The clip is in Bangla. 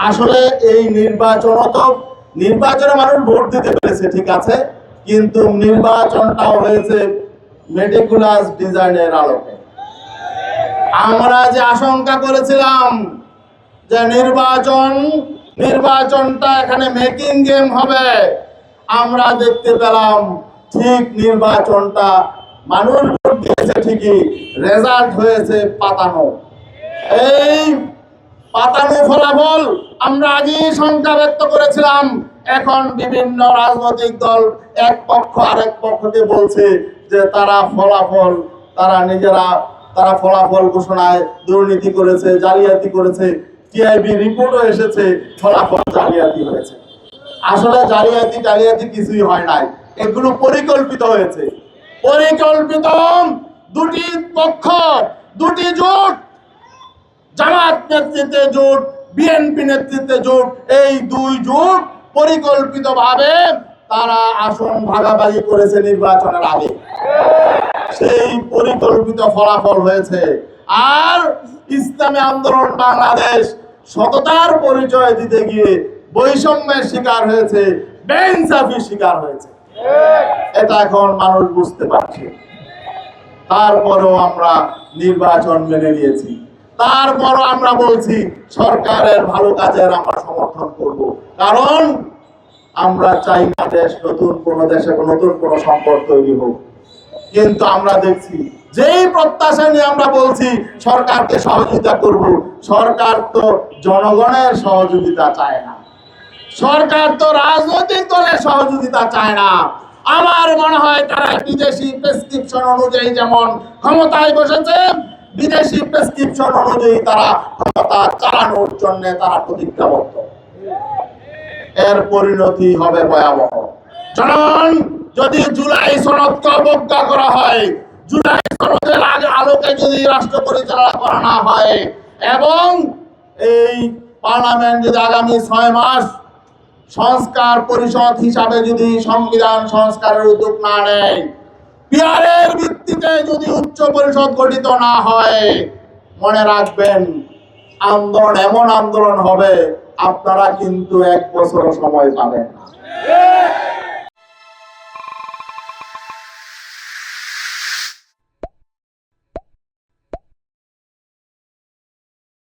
আসলে এই নির্বাচনে মানুষ ভোট দিতে পেরেছে, ঠিক আছে, কিন্তু নির্বাচনটাও হয়েছে মেটিকুলাস ডিজাইনের আলোকে। আমরা যে আশঙ্কা করেছিলাম যে নির্বাচনটা এখানে মেকিং গেম হবে, আমরা দেখতে পেলাম ঠিক নির্বাচনটা মানুষ ভোট দিয়েছে ঠিকই, রেজাল্ট হয়েছে পাতানো। এই পাতানো ফলাফল আমরা আগেই শঙ্কা ব্যক্ত করেছিলাম। এখন বিভিন্ন রাজনৈতিক দল এক পক্ষ আরেক পক্ষকে বলছে যে তারা নিজেরা ফলাফল ঘোষণায় দুর্নীতি করেছে, জালিয়াতি করেছে। টিআইবি রিপোর্টও এসেছে ফলাফল জালিয়াতি হয়েছে। আসলে জালিয়াতি কিছুই হয় নাই, এগুলো পরিকল্পিত হয়েছে। পরিকল্পিত দুটি পক্ষ, দুটি জোট, জামাত নেতৃত্বে জোট, বিএনপি নেতৃত্বে জোট, এই দুই জোট পরিকল্পিতভাবে তারা আসন ভাগাভাগি করেছে নির্বাচনের আগে। সেই পরিকল্পিত ফলাফল হয়েছে। আর ইসলামী আন্দোলন বাংলাদেশ সততার পরিচয় দিতে গিয়ে বৈষম্যের শিকার হয়েছে, বেইনসাফির শিকার হয়েছে। এটা এখন মানুষ বুঝতে পারছে। তারপরেও আমরা নির্বাচন মেনে নিয়েছি। তারপরও আমরা বলছি সরকারের ভালো কাজের আমরা সমর্থন করব, কারণ আমরা চাই না নতুন কোনো সম্পদ তৈরি হোক। কিন্তু আমরা দেখছি যেই প্রত্যাশা নিয়ে আমরা বলছি সরকারকে সহযোগিতা করব, সরকার তো জনগণের সহযোগিতা চায় না, সরকার তো রাজনৈতিক দলের সহযোগিতা চায় না। আমার মনে হয় তারা বিদেশি প্রেসক্রিপশন অনুযায়ী যেমন ক্ষমতায় বসেছে, বিদেশি প্রেসক্রিপশন অনুযায়ী তারা ক্ষমতা চালানোর জন্য তারা প্রতিজ্ঞাবদ্ধ। এর পরিণতি হবে ভয়াবহ। কারণ যদি জুলাই সনদকে অবজ্ঞা করা হয়, জুলাই সনদের আলোকে যদি রাষ্ট্র পরিচালনা করা না হয়, এবং এই পার্লামেন্ট যদি আগামী 6 মাস সংস্কার পরিষদ হিসাবে যদি সংবিধান সংস্কারের উদ্যোগ না নেয়, পিয়ারের ভিত্তিতে যদি উচ্চ পরিষদ গঠিত না হয়, মনে রাখবেন এমন আন্দোলন হবে আপনারা কিন্তু 1 বছর সময় পাবেন না।